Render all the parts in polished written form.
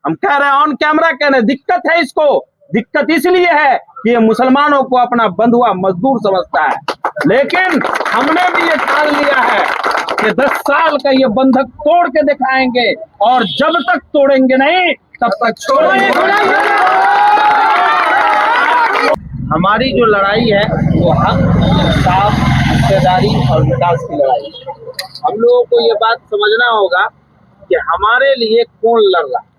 हम कह रहे हैं ऑन कैमरा, कह रहे दिक्कत है इसको। दिक्कत इसलिए है कि ये मुसलमानों को अपना बंधुआ मजदूर समझता है। लेकिन हमने भी ये ठान लिया है कि 10 साल का ये बंधक तोड़ के दिखाएंगे, और जब तक तोड़ेंगे नहीं तब तक छोड़ेंगे। हमारी जो लड़ाई है वो हक, इंसाफ, हिस्सेदारी और विकास की लड़ाई है। हम लोगों को ये बात समझना होगा कि हमारे लिए कौन लड़ रहा है,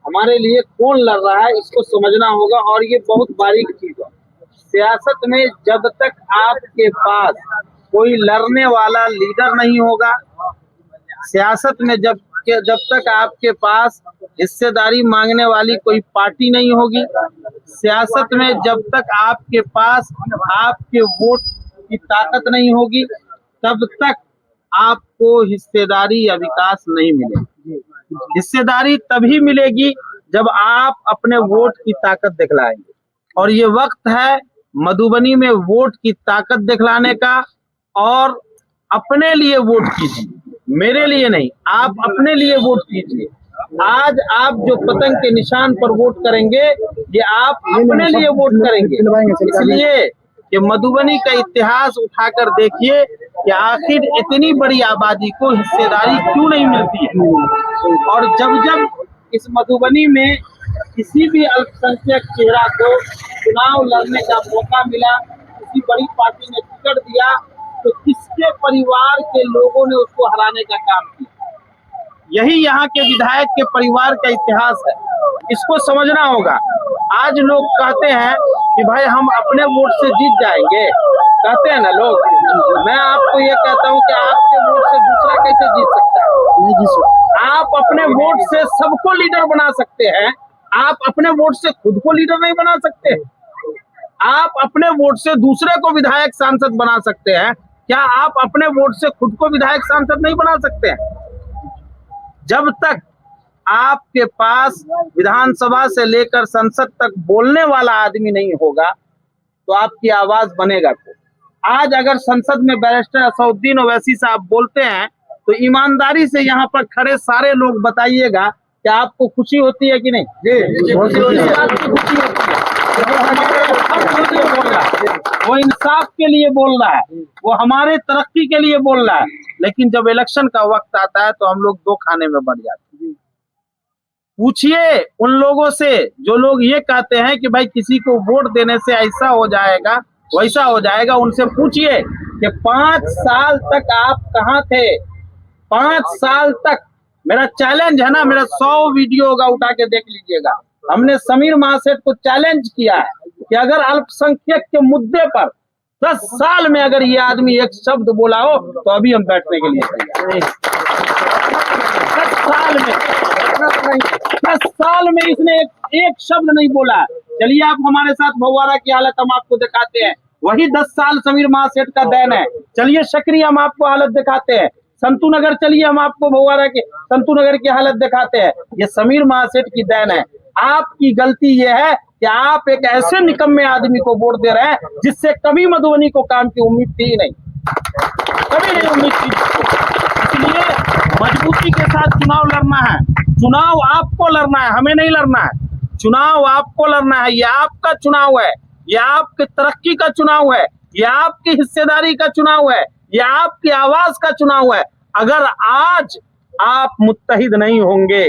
हमारे लिए कौन लड़ रहा है, इसको समझना होगा। और ये बहुत बारीक चीज है। सियासत में जब तक आपके पास कोई लड़ने वाला लीडर नहीं होगा, सियासत में जब तक आपके पास हिस्सेदारी मांगने वाली कोई पार्टी नहीं होगी, सियासत में जब तक आपके पास आपके वोट की ताकत नहीं होगी, तब तक आपको हिस्सेदारी या विकास नहीं मिलेगी। हिस्सेदारी तभी मिलेगी जब आप अपने वोट की ताकत दिखलाएंगे। और ये वक्त है मधुबनी में वोट की ताकत दिखलाने का। और अपने लिए वोट कीजिए, मेरे लिए नहीं, आप अपने लिए वोट कीजिए। आज आप जो पतंग के निशान पर वोट करेंगे, ये आप अपने लिए वोट करेंगे। इसलिए कि मधुबनी का इतिहास उठाकर देखिए कि आखिर इतनी बड़ी आबादी को हिस्सेदारी क्यों नहीं मिलती है। और जब जब इस मधुबनी में किसी भी अल्पसंख्यक चेहरा को चुनाव लड़ने का मौका मिला, किसी बड़ी पार्टी ने टिकट दिया, तो किसके परिवार के लोगों ने उसको हराने का काम किया। यही यहाँ के विधायक के परिवार का इतिहास है, इसको समझना होगा। आज लोग कहते हैं कि भाई हम अपने वोट से जीत जाएंगे, कहते हैं ना लोग। मैं आपको ये कहता हूँ कि आपके वोट से दूसरा कैसे जीत सकता है? नहीं जीत सकता। आप अपने वोट से सबको लीडर बना सकते हैं, आप अपने वोट से खुद को लीडर नहीं बना सकते। आप अपने वोट से दूसरे को विधायक सांसद बना सकते हैं, क्या आप अपने वोट से खुद को विधायक सांसद नहीं बना सकते हैं? जब तक आपके पास विधानसभा से लेकर संसद तक बोलने वाला आदमी नहीं होगा, तो आपकी आवाज बनेगा को। आज अगर संसद में बैरिस्टर असदुद्दीन ओवैसी साहब बोलते हैं, तो ईमानदारी से यहाँ पर खड़े सारे लोग बताइएगा कि आपको खुशी होती है कि नहीं? जी, खुशी होती है। वो इंसाफ के लिए बोल रहा है, वो हमारे तरक्की के लिए बोल रहा है। लेकिन जब इलेक्शन का वक्त आता है तो हम लोग दो खाने में बढ़ जाते हैं। पूछिए उन लोगों से जो लोग ये कहते हैं कि भाई किसी को वोट देने से ऐसा हो जाएगा वैसा हो जाएगा, उनसे पूछिए कि 5 साल तक आप कहाँ थे? 5 साल तक। मेरा चैलेंज है ना, मेरा 100 वीडियो होगा, उठा के देख लीजिएगा। हमने समीर महासेठ को चैलेंज किया है कि अगर अल्पसंख्यक के मुद्दे पर 10 साल में अगर ये आदमी एक शब्द बोला हो तो अभी हम बैठने के लिए तैयार। 10 साल में इसने एक शब्द नहीं बोला। चलिए आप हमारे साथ भगवाड़ा की हालत हम आपको दिखाते हैं, वही 10 साल समीर महासेठ का देन है। चलिए सकरी हम आपको हालत दिखाते हैं, संतू नगर चलिए हम आपको भगवाड़ा के संतू नगर की हालत दिखाते हैं। ये समीर महासेठ की देन है। आपकी गलती ये है कि आप एक ऐसे निकम्मे आदमी को वोट दे रहे हैं जिससे कभी मधुबनी को काम की उम्मीद थी ही नहीं, कभी नहीं उम्मीद थी। इसलिए मजबूती के साथ चुनाव लड़ना है। चुनाव आपको लड़ना है, हमें नहीं लड़ना है। चुनाव आपको लड़ना है, ये आपका चुनाव है, ये आपकी तरक्की का चुनाव है, ये आपकी हिस्सेदारी का चुनाव है, ये आपकी आवाज का चुनाव है। अगर आज आप मुत्तहिद नहीं होंगे,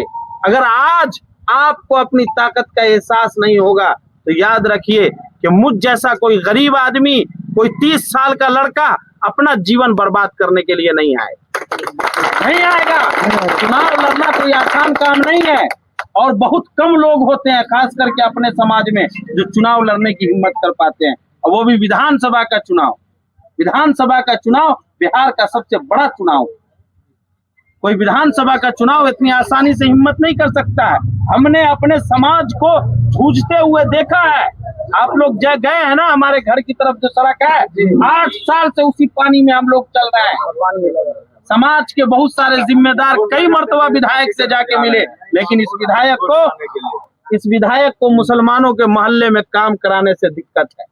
अगर आज आपको अपनी ताकत का एहसास नहीं होगा, तो याद रखिए कि मुझ जैसा कोई गरीब आदमी, कोई 30 साल का लड़का अपना जीवन बर्बाद करने के लिए नहीं आएगा। चुनाव लड़ना कोई आसान काम नहीं है, और बहुत कम लोग होते हैं खास करके अपने समाज में जो चुनाव लड़ने की हिम्मत कर पाते हैं, और वो भी विधानसभा का चुनाव। विधानसभा का चुनाव बिहार का सबसे बड़ा चुनाव। कोई विधानसभा का चुनाव इतनी आसानी से हिम्मत नहीं कर सकता है। हमने अपने समाज को जूझते हुए देखा है। आप लोग गए हैं ना हमारे घर की तरफ जो सड़क है, 8 साल से उसी पानी में हम लोग चल रहे हैं। समाज के बहुत सारे जिम्मेदार कई मर्तबा विधायक से जाके मिले, लेकिन इस विधायक को मुसलमानों के मोहल्ले में काम कराने से दिक्कत है।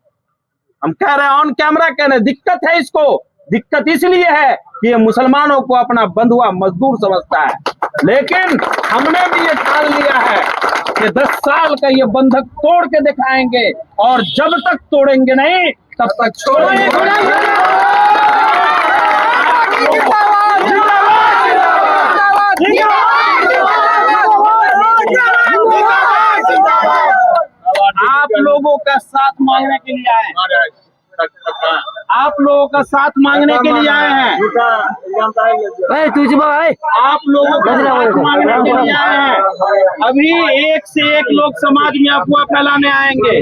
हम कह रहे हैं ऑन कैमरा, कह रहे दिक्कत है इसको। दिक्कत इसलिए है कि ये मुसलमानों को अपना बंधुआ मजदूर समझता है, लेकिन हमने भी ये ठान लिया है कि 10 साल का ये बंधक तोड़ के दिखाएंगे, और जब तक तोड़ेंगे नहीं तब तक छोड़ेंगे। आप लोगों का साथ मांगने के लिए आए हैं, आप लोगों का साथ मांगने के लिए आए हैं, आप लोगों का साथ मांगने के लिए आए हैं। अभी एक से एक लोग समाज में अफवाह फैलाने आएंगे,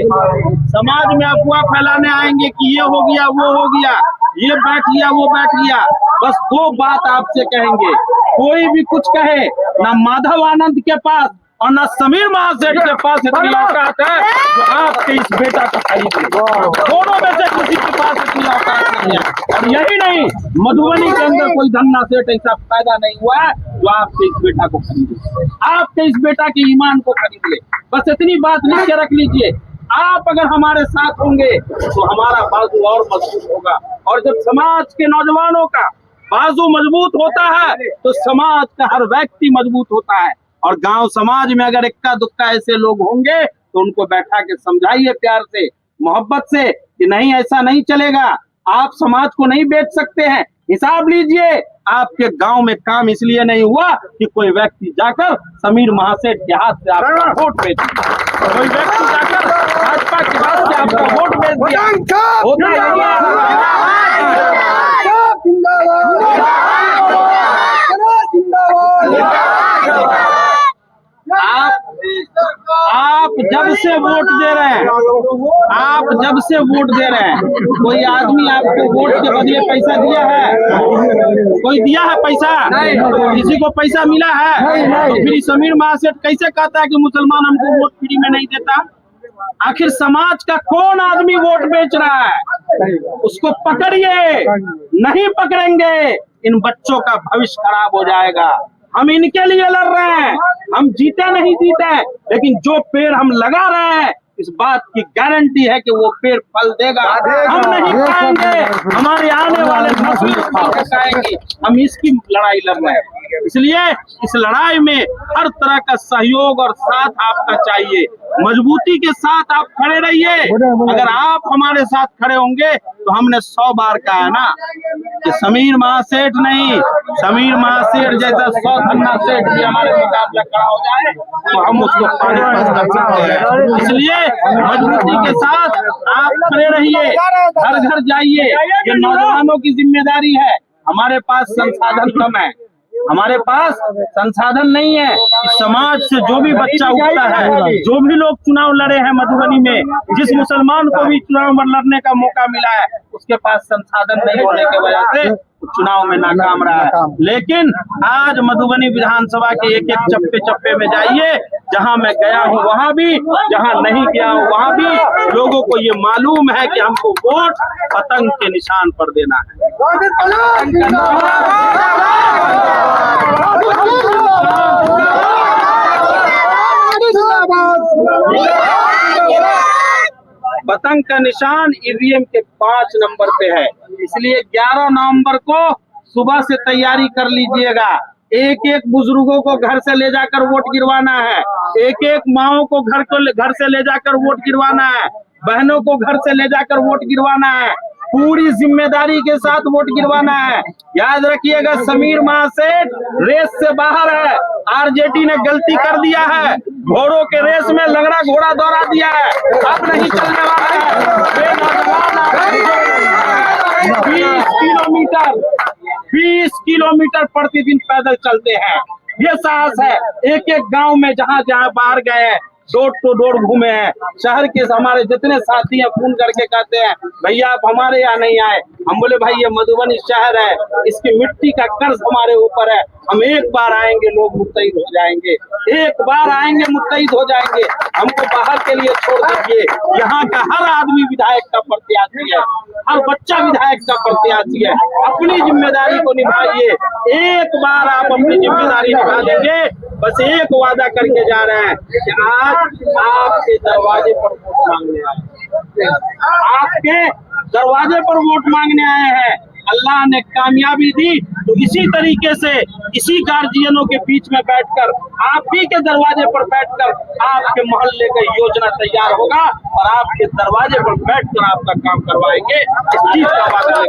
समाज में अफवाह फैलाने आएंगे कि ये हो गया, वो हो गया, ये बैठ गया, वो बैठ गया। बस 2 बात आपसे कहेंगे, कोई भी कुछ कहे, ना माधव आनंद के पास और ना समीर महासेठ के पास इतनी औकात है जो आपके इस बेटा को खरीद ले। दोनों में से किसी के पास इतनी औकात नहीं है। और यही नहीं, मधुबनी के अंदर कोई धन्ना सेठ ऐसा पैदा नहीं हुआ है जो आपके इस बेटा को खरीद ले, आपके इस बेटा के ईमान को खरीद ले। बस इतनी बात लिख के रख लीजिए। आप अगर हमारे साथ होंगे तो हमारा बाजू और मजबूत होगा, और जब समाज के नौजवानों का बाजू मजबूत होता है तो समाज का हर व्यक्ति मजबूत होता है। और गांव समाज में अगर इक्का दुक्का ऐसे लोग होंगे तो उनको बैठा के समझाइए प्यार से, मोहब्बत से, कि नहीं ऐसा नहीं चलेगा, आप समाज को नहीं बेच सकते हैं। हिसाब लीजिए, आपके गांव में काम इसलिए नहीं हुआ कि कोई व्यक्ति जाकर समीर महासेठ के हाथ से आपका वोट बेच दिया, कोई व्यक्ति जाकर भाजपा के हाथ से आपका वोट बेच दिया। होता आप जब से वोट दे रहे हैं, आप जब से वोट दे रहे हैं, कोई आदमी आपको वोट के बदले पैसा दिया है? कोई दिया है पैसा? किसी को पैसा मिला है? तो फिर समीर महासेठ कैसे कहता है कि मुसलमान हमको वोट फ्री में नहीं देता? आखिर समाज का कौन आदमी वोट बेच रहा है? उसको पकड़िए, नहीं पकड़ेंगे इन बच्चों का भविष्य खराब हो जाएगा। हम इनके लिए लड़ रहे हैं, हम जीते नहीं जीते, लेकिन जो पेड़ हम लगा रहे हैं इस बात की गारंटी है कि वो पेड़ फल देगा। हम नहीं खाएंगे, हमारे आने वाले नस्ल खाएंगे। हम इसकी लड़ाई लड़ रहे हैं, इसलिए इस लड़ाई में हर तरह का सहयोग और साथ आपका चाहिए। मजबूती के साथ आप खड़े रहिए। अगर आप हमारे साथ खड़े होंगे तो हमने 100 बार कहा है ना कि समीर महासेठ नहीं, समीर महासेठ जैसा 100 धन्ना सेठ भी हमारे मुकाबला खड़ा हो जाए तो हम उसको पानी पास कर सकते हैं। इसलिए मजबूती के साथ आप खड़े रहिए, घर घर जाइए। ये नौजवानों की जिम्मेदारी है। हमारे पास संसाधन कम है, हमारे पास संसाधन नहीं है। इस समाज से जो भी बच्चा उठता है, जो भी लोग चुनाव लड़े हैं मधुबनी में, जिस मुसलमान को भी चुनाव में लड़ने का मौका मिला है, उसके पास संसाधन नहीं होने की वजह से चुनाव में नाकाम रहा है। लेकिन आज मधुबनी विधानसभा के एक एक चप्पे चप्पे में जाइए, जहां मैं गया हूं वहां भी, जहां नहीं गया हूं वहां भी, लोगों को ये मालूम है कि हमको वोट पतंग के निशान पर देना है। पतंग का निशान ईवीएम के 5 नंबर पे है, इसलिए 11 नवंबर को सुबह से तैयारी कर लीजिएगा। एक एक बुजुर्गों को घर से ले जाकर वोट गिरवाना है, एक एक माओं को घर से ले जाकर वोट गिरवाना है, बहनों को घर से ले जाकर वोट गिरवाना है, पूरी जिम्मेदारी के साथ वोट गिरवाना है। याद रखिएगा, समीर महासेठ रेस से बाहर है। आरजेडी ने गलती कर दिया है, घोड़ों के रेस में लगड़ा घोड़ा दौड़ा दिया है, अब नहीं चलने वाला है। 20 किलोमीटर प्रतिदिन पैदल चलते हैं। ये साहस है। एक एक गांव में जहां जहां बाहर गए हैं, डोर टू डोर घूमे हैं। शहर के हमारे जितने साथी हैं फोन करके कहते हैं भैया आप हमारे यहाँ नहीं आए। हम बोले भाई ये मधुबनी शहर है, इसकी मिट्टी का कर्ज हमारे ऊपर है। हम एक बार आएंगे लोग मुत्तैद हो जाएंगे, एक बार आएंगे मुत्तैद हो जाएंगे। हमको बाहर के लिए छोड़ दीजिए। यहाँ का हर आदमी विधायक का प्रत्याशी है, हर बच्चा विधायक का प्रत्याशी है। अपनी जिम्मेदारी को निभाइए। एक बार आप अपनी जिम्मेदारी निभा देंगे। बस एक वादा करके जा रहे हैं कि आज आपके दरवाजे पर वोट मांगने आए, आपके दरवाजे पर वोट मांगने आए हैं। अल्लाह ने कामयाबी दी, तो इसी तरीके से इसी गार्जियनों के बीच में बैठकर, आप ही के दरवाजे पर बैठकर आपके मोहल्ले का योजना तैयार होगा और आपके दरवाजे पर बैठकर आपका काम करवाएंगे। इस चीज का वादा